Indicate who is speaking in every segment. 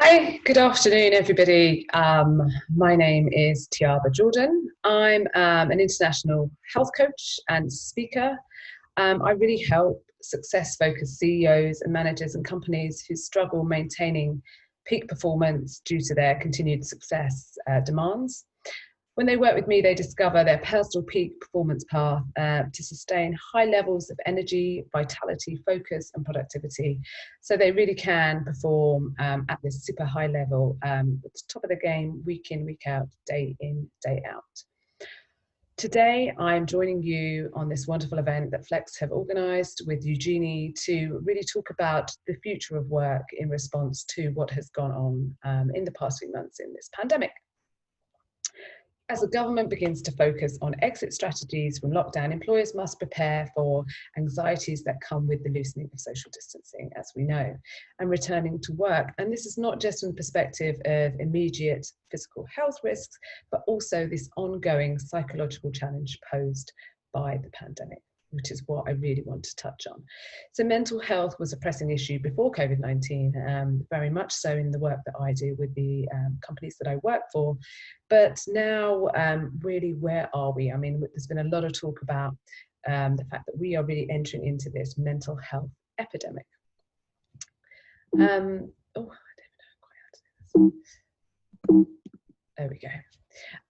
Speaker 1: Hi, good afternoon, everybody. My name is Tiaba Jordan. I'm an international health coach and speaker. I really help success-focused CEOs and managers and companies who struggle maintaining peak performance due to their continued success demands. When they work with me, they discover their personal peak performance path to sustain high levels of energy, vitality, focus, and productivity. So they really can perform at this super high level at the top of the game, week in, week out, day in, day out. Today, I'm joining you on this wonderful event that Flex have organised with Eugenie to really talk about the future of work in response to what has gone on in the past few months in this pandemic. As the government begins to focus on exit strategies from lockdown, employers must prepare for anxieties that come with the loosening of social distancing, as we know, and returning to work. And this is not just from the perspective of immediate physical health risks, but also this ongoing psychological challenge posed by the pandemic, which is what I really want to touch on. So mental health was a pressing issue before COVID-19, very much so in the work that I do with the companies that I work for. But now, really, where are we? I mean, there's been a lot of talk about the fact that we are really entering into this mental health epidemic. Oh, I don't know quite how to do this. There we go.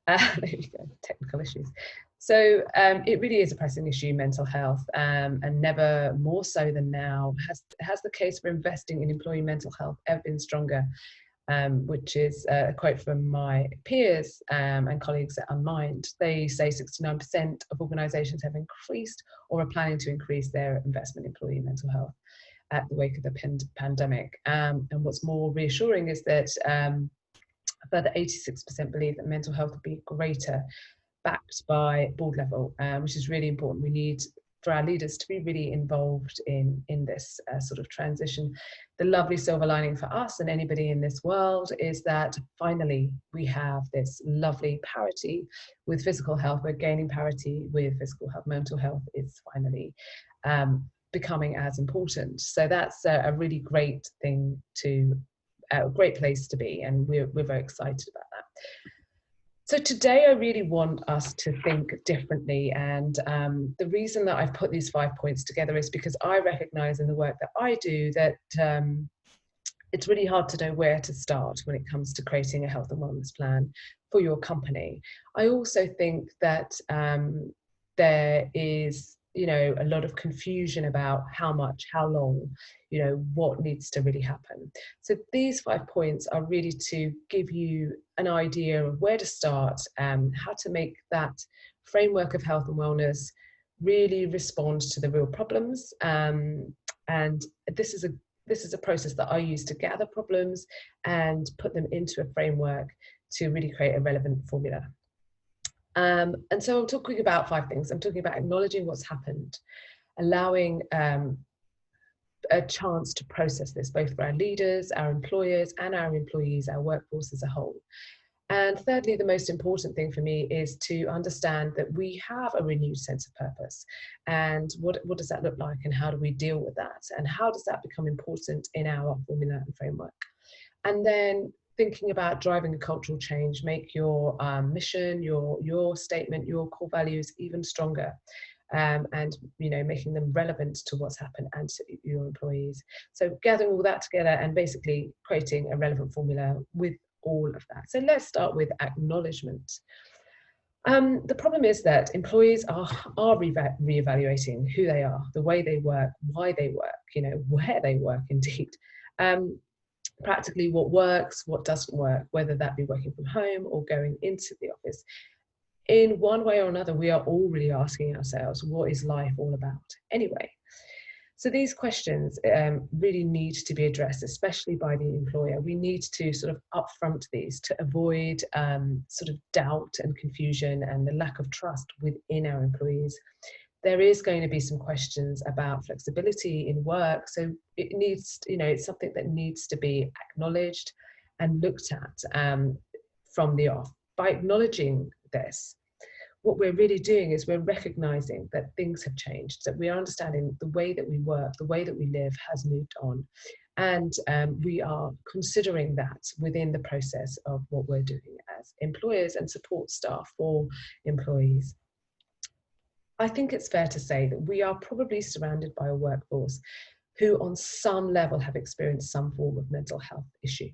Speaker 1: There we go, technical issues. So it really is a pressing issue, mental health, and never more so than now has the case for investing in employee mental health ever been stronger, which is a quote from my peers and colleagues at Unmind. They say 69% of organisations have increased or are planning to increase their investment in employee mental health at the wake of the pandemic. And what's more reassuring is that a further 86% believe that mental health will be greater, backed by board level, which is really important. We need for our leaders to be really involved in this sort of transition. The lovely silver lining for us and anybody in this world is that finally we have this lovely parity with physical health. We're gaining parity with physical health. Mental health is finally becoming as important. So that's a really great thing a great place to be, and we're very excited about that. So today I really want us to think differently, and the reason that I've put these 5 points together is because I recognise in the work that I do that it's really hard to know where to start when it comes to creating a health and wellness plan for your company. I also think that there is a lot of confusion about how much, how long, what needs to really happen. So these 5 points are really to give you an idea of where to start, how to make that framework of health and wellness really respond to the real problems. And this is a process that I use to gather problems and put them into a framework to really create a relevant formula. And so I'm talking about 5 things. I'm talking about acknowledging what's happened, allowing a chance to process this, both for our leaders, our employers, and our employees, our workforce as a whole. And thirdly, the most important thing for me is to understand that we have a renewed sense of purpose. And what does that look like, and how do we deal with that? And how does that become important in our formula and framework? And then thinking about driving a cultural change, make your mission, your statement, your core values even stronger, and making them relevant to what's happened and to your employees. So gathering all that together and basically creating a relevant formula with all of that. So let's start with acknowledgement. The problem is that employees are reevaluating who they are, the way they work, why they work, where they work indeed. Practically what works, what doesn't work, whether that be working from home or going into the office. In one way or another, we are all really asking ourselves, what is life all about anyway? So these questions really need to be addressed, especially by the employer. We need to sort of upfront these to avoid sort of doubt and confusion and the lack of trust within our employees. There is going to be some questions about flexibility in work. So it needs, it's something that needs to be acknowledged and looked at from the off. By acknowledging this, what we're really doing is we're recognizing that things have changed, that we are understanding the way that we work, the way that we live has moved on. And we are considering that within the process of what we're doing as employers and support staff for employees. I think it's fair to say that we are probably surrounded by a workforce who on some level have experienced some form of mental health issue.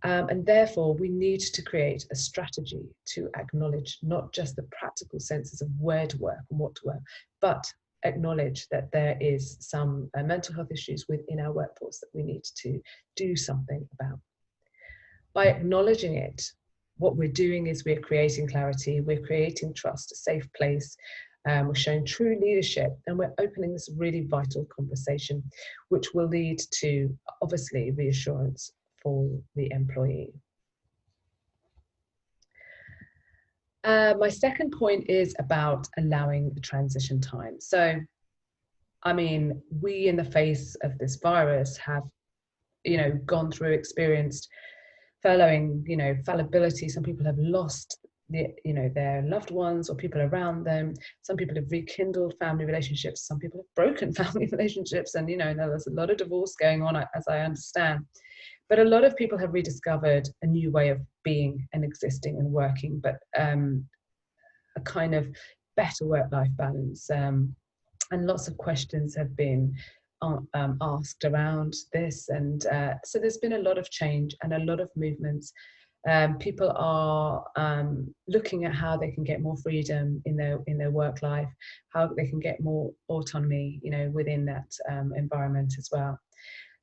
Speaker 1: And therefore, we need to create a strategy to acknowledge not just the practical senses of where to work and what to work, but acknowledge that there is some mental health issues within our workforce that we need to do something about. By acknowledging it, what we're doing is we're creating clarity, we're creating trust, a safe place, we're showing true leadership, and we're opening this really vital conversation, which will lead to, obviously, reassurance for the employee. My second point is about allowing the transition time. So, I mean, we in the face of this virus have, gone through, experienced furloughing, fallibility. Some people have lost their loved ones or people around them. Some people have rekindled family relationships. Some people have broken family relationships, and there's a lot of divorce going on, as I understand. But a lot of people have rediscovered a new way of being and existing and working, but a kind of better work-life balance. And lots of questions have been asked around this. And so there's been a lot of change and a lot of movements. People are looking at how they can get more freedom in their work life, how they can get more autonomy, within that environment as well.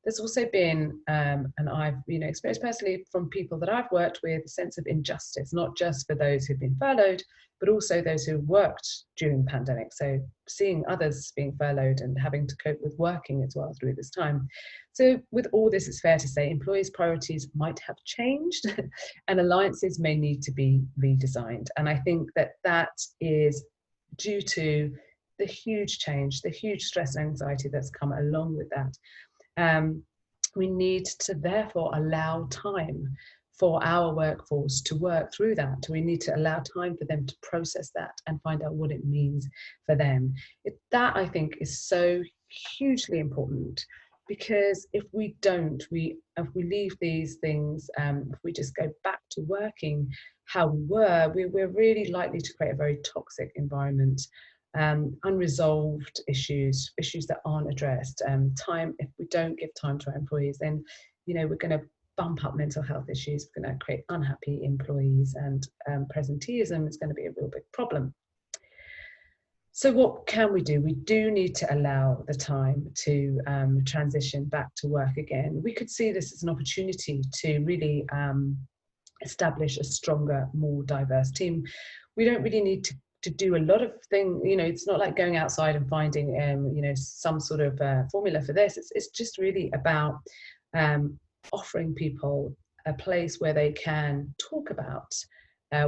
Speaker 1: There's also been, and I've experienced personally from people that I've worked with, a sense of injustice, not just for those who've been furloughed, but also those who worked during the pandemic. So seeing others being furloughed and having to cope with working as well through this time. So with all this, it's fair to say employees' priorities might have changed and alliances may need to be redesigned. And I think that is due to the huge change, the huge stress and anxiety that's come along with that. We need to therefore allow time for our workforce to work through that. We need to allow time for them to process that and find out what it means for them. That, I think, is so hugely important, because if we don't, if we leave these things, if we just go back to working how we were, we're really likely to create a very toxic environment. Unresolved issues that aren't addressed. If we don't give time to our employees, then we're going to bump up mental health issues. We're going to create unhappy employees, and presenteeism is going to be a real big problem. So what can we do? We do need to allow the time to transition back to work again. We could see this as an opportunity to really establish a stronger, more diverse team. We don't really need to do a lot of things, it's not like going outside and finding, some sort of formula for this. It's just really about offering people a place where they can talk about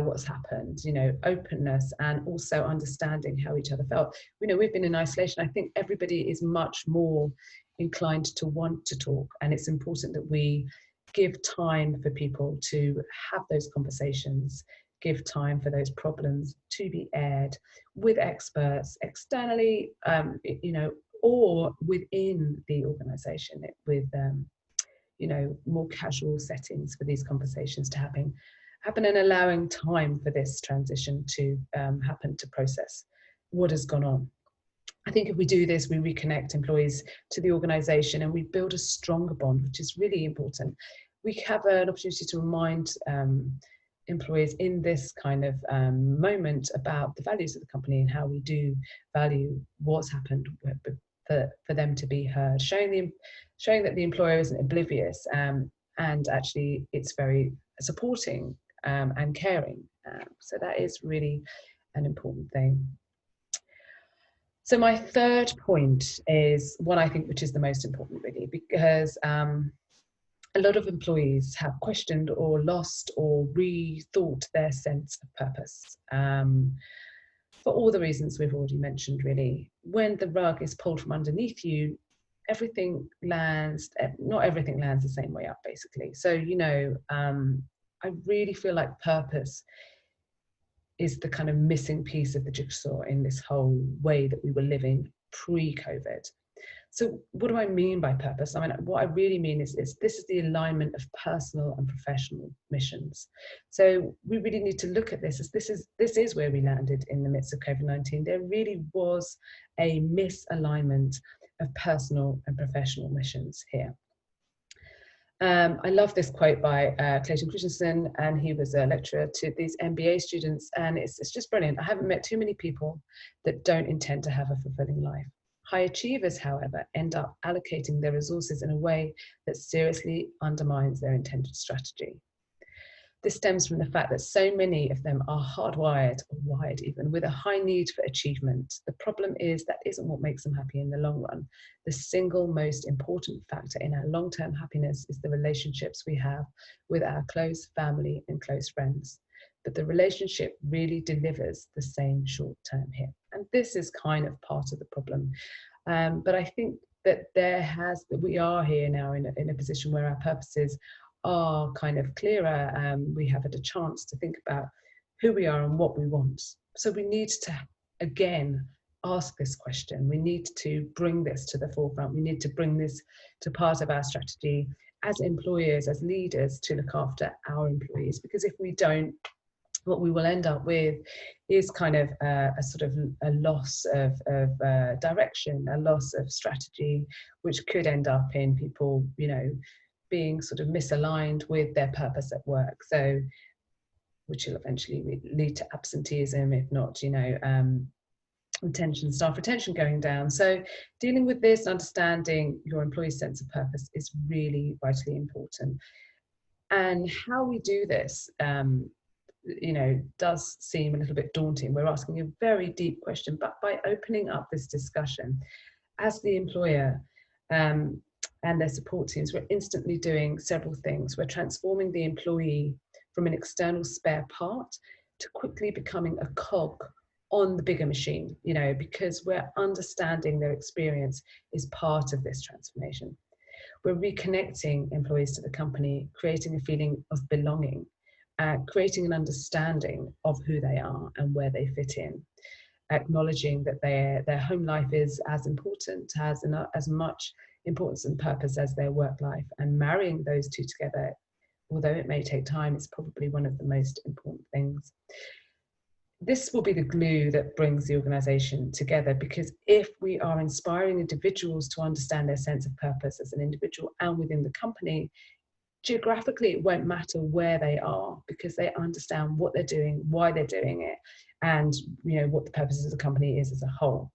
Speaker 1: what's happened, openness, and also understanding how each other felt. We've been in isolation. I think everybody is much more inclined to want to talk, and it's important that we give time for people to have those conversations, give time for those problems to be aired with experts externally, or within the organisation, with more casual settings for these conversations to happen, and allowing time for this transition to happen, to process what has gone on. I think if we do this, we reconnect employees to the organisation and we build a stronger bond, which is really important. We have an opportunity to remind employees in this kind of moment about the values of the company and how we do value what's happened for them to be heard, showing that the employer isn't oblivious, and actually it's very supporting and caring. So that is really an important thing. So my third point is one I think which is the most important, really, because a lot of employees have questioned or lost or rethought their sense of purpose, for all the reasons we've already mentioned, really. When the rug is pulled from underneath you, not everything lands the same way up, basically. So, I really feel like purpose is the kind of missing piece of the jigsaw in this whole way that we were living pre-COVID. So what do I mean by purpose? I mean, what I really mean is this is the alignment of personal and professional missions. So we really need to look at this as this is where we landed in the midst of COVID-19. There really was a misalignment of personal and professional missions here. I love this quote by Clayton Christensen, and he was a lecturer to these MBA students, and it's just brilliant. I haven't met too many people that don't intend to have a fulfilling life. High achievers, however, end up allocating their resources in a way that seriously undermines their intended strategy. This stems from the fact that so many of them are hardwired, or wired even, with a high need for achievement. The problem is that isn't what makes them happy in the long run. The single most important factor in our long-term happiness is the relationships we have with our close family and close friends. But the relationship really delivers the same short term here. And this is kind of part of the problem. But I think that we are here now in a position where our purposes are kind of clearer. We have had a chance to think about who we are and what we want. So we need to, again, ask this question. We need to bring this to the forefront. We need to bring this to part of our strategy as employers, as leaders, to look after our employees. Because if we don't, what we will end up with is kind of a sort of a loss of direction, a loss of strategy, which could end up in people, you know, being sort of misaligned with their purpose at work. So, which will eventually lead to absenteeism, if not, you know, staff retention going down. So dealing with this, understanding your employee's sense of purpose is really vitally important. And how we do this, you know, does seem a little bit daunting. We're asking a very deep question, but by opening up this discussion as the employer and their support teams, we're instantly doing several things. We're transforming the employee from an external spare part to quickly becoming a cog on the bigger machine, you know, because we're understanding their experience is part of this transformation. We're reconnecting employees to the company, creating a feeling of belonging, creating an understanding of who they are and where they fit in, acknowledging that their home life is as important, has as much importance and purpose as their work life, and marrying those two together, although it may take time, is probably one of the most important things. This will be the glue that brings the organisation together, because if we are inspiring individuals to understand their sense of purpose as an individual and within the company, geographically it won't matter where they are, because they understand what they're doing, why they're doing it, and you know what the purpose of the company is as a whole.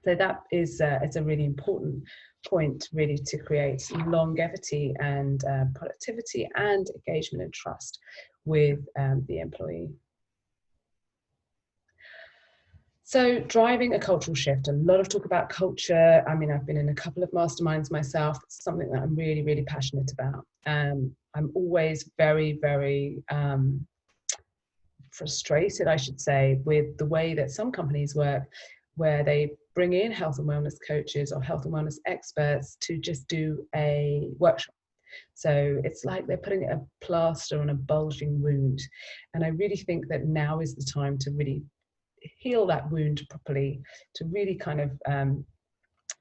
Speaker 1: So that is it's a really important point, really, to create longevity and productivity and engagement and trust with the employee. So driving a cultural shift, a lot of talk about culture. I mean, I've been in a couple of masterminds myself. It's something that I'm really, really passionate about. I'm always very, very frustrated, I should say, with the way that some companies work, where they bring in health and wellness coaches or health and wellness experts to just do a workshop. So it's like they're putting a plaster on a bulging wound. And I really think that now is the time to really heal that wound properly, to really kind of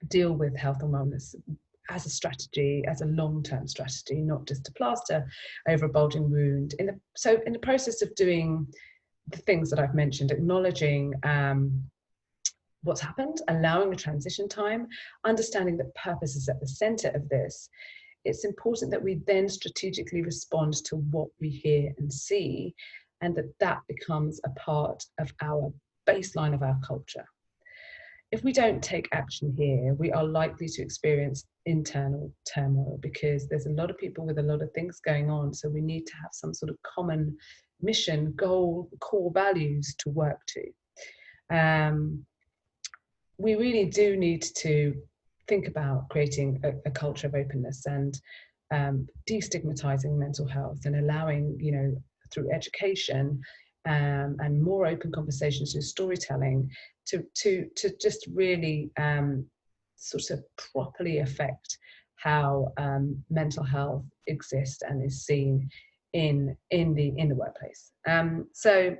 Speaker 1: deal with health and wellness as a strategy, as a long-term strategy, not just a plaster over a bulging wound. So in the process of doing the things that I've mentioned, acknowledging what's happened, allowing a transition time, understanding that purpose is at the center of this, it's important that we then strategically respond to what we hear and see, and that becomes a part of our baseline of our culture. If we don't take action here, we are likely to experience internal turmoil, because there's a lot of people with a lot of things going on. So we need to have some sort of common mission, goal, core values to work to. We really do need to think about creating a culture of openness and destigmatizing mental health, and allowing, you know, through education and more open conversations through storytelling to just really sort of properly affect how mental health exists and is seen in the workplace. So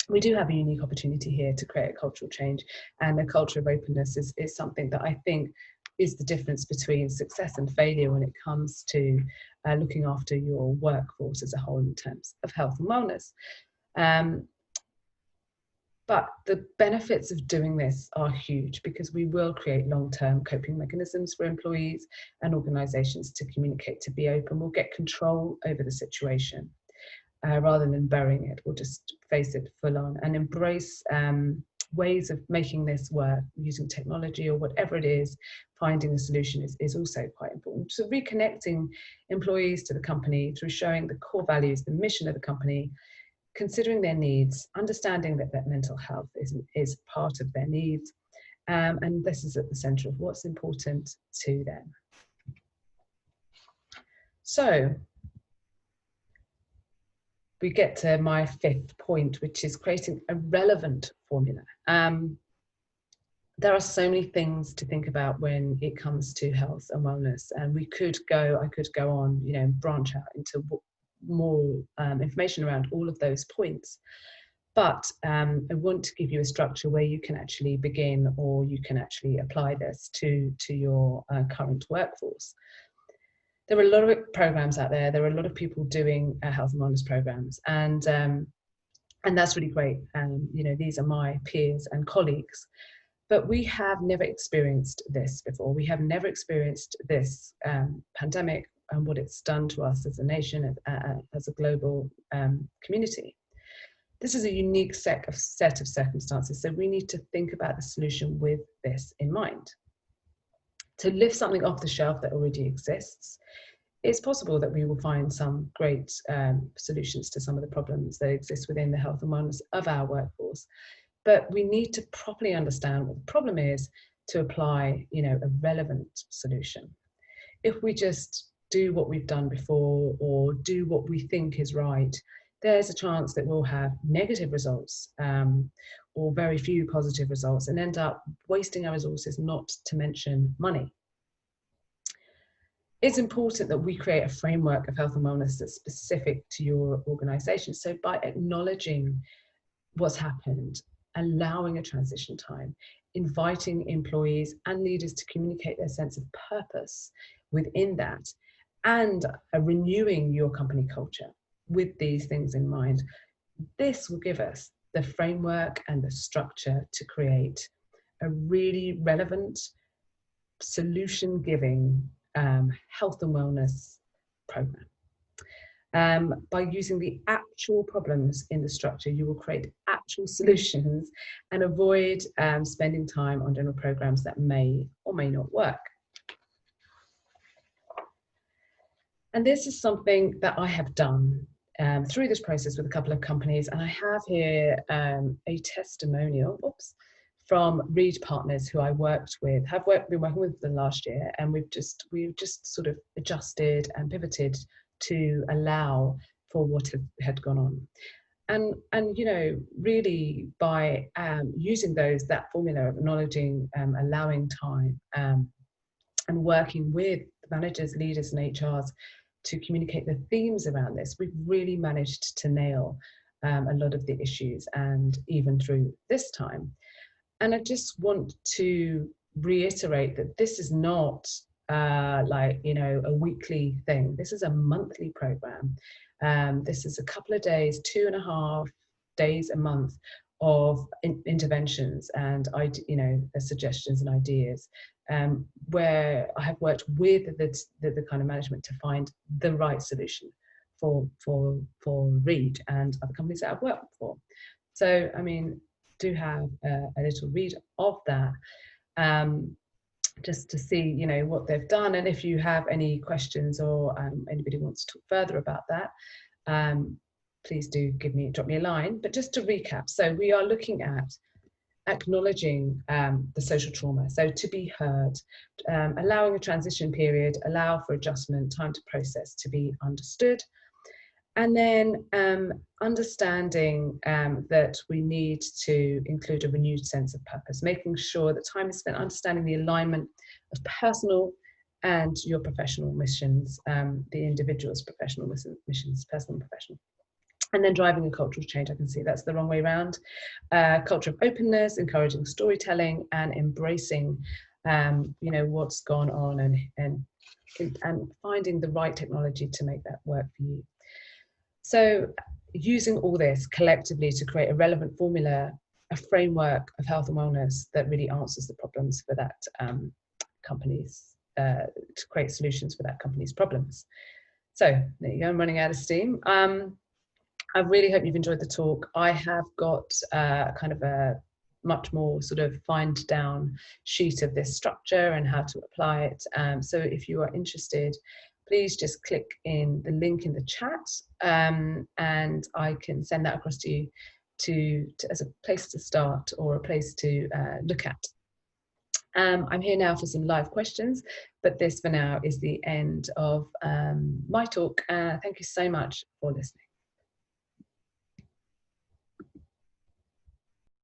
Speaker 1: we do have a unique opportunity here to create a cultural change, and a culture of openness is something that I think is the difference between success and failure when it comes to looking after your workforce as a whole in terms of health and wellness. But the benefits of doing this are huge, because we will create long-term coping mechanisms for employees and organisations to communicate, to be open. We'll get control over the situation rather than burying it, or just face it full on, and embrace ways of making this work using technology or whatever it is. Finding a solution is also quite important. So reconnecting employees to the company through showing the core values, the mission of the company, considering their needs, understanding that mental health is part of their needs, and this is at the centre of what's important to them. So we get to my fifth point, which is creating a relevant formula. There are so many things to think about when it comes to health and wellness, and I could go on, branch out into more information around all of those points. But I want to give you a structure where you can actually begin, or you can actually apply this to your current workforce. There are a lot of programs out there. There are a lot of people doing health and wellness programs, and that's really great. These are my peers and colleagues, but we have never experienced this before. We have never experienced this pandemic and what it's done to us as a nation, as a global community. This is a unique set of circumstances, so we need to think about the solution with this in mind. To lift something off the shelf that already exists, it's possible that we will find some great solutions to some of the problems that exist within the health and wellness of our workforce, but we need to properly understand what the problem is to apply, a relevant solution. If we just do what we've done before, or do what we think is right, there's a chance that we'll have negative results or very few positive results, and end up wasting our resources, not to mention money. It's important that we create a framework of health and wellness that's specific to your organisation. So by acknowledging what's happened, allowing a transition time, inviting employees and leaders to communicate their sense of purpose within that, and renewing your company culture with these things in mind, this will give us the framework and the structure to create a really relevant, solution-giving health and wellness program. By using the actual problems in the structure, you will create actual solutions and avoid spending time on general programs that may or may not work. And this is something that I have done through this process with a couple of companies, and I have here a testimonial from Reed Partners, who I worked with, been working with them last year, and we've just sort of adjusted and pivoted to allow for what had gone on. And really by using that formula of acknowledging, allowing time, and working with managers, leaders and HRs to communicate the themes around this, we've really managed to nail a lot of the issues, and even through this time. And I just want to reiterate that this is not a weekly thing. This is a monthly program. This is a couple of days, 2.5 days a month of interventions and suggestions and ideas, where I have worked with the kind of management to find the right solution for Reed and other companies that I've worked for. So do have a little read of that, just to see what they've done, and if you have any questions or anybody wants to talk further about that, please do drop me a line. But just to recap, so we are looking at acknowledging the social trauma, so to be heard, allowing a transition period, allow for adjustment, time to process, to be understood, and then understanding that we need to include a renewed sense of purpose, making sure that time is spent understanding the alignment of personal and your professional missions, the individual's professional missions, personal and professional. And then driving a cultural change. I can see that's the wrong way around. Culture of openness, encouraging storytelling, and embracing you know, what's gone on, and finding the right technology to make that work for you. So using all this collectively to create a relevant formula, a framework of health and wellness that really answers the problems for that companies, to create solutions for that company's problems. So there you go, I'm running out of steam. I really hope you've enjoyed the talk. I have got kind of a much more sort of fined down sheet of this structure and how to apply it. So if you are interested, please just click in the link in the chat, and I can send that across to you to as a place to start or a place to look at. I'm here now for some live questions, but this for now is the end of my talk. Thank you so much for listening.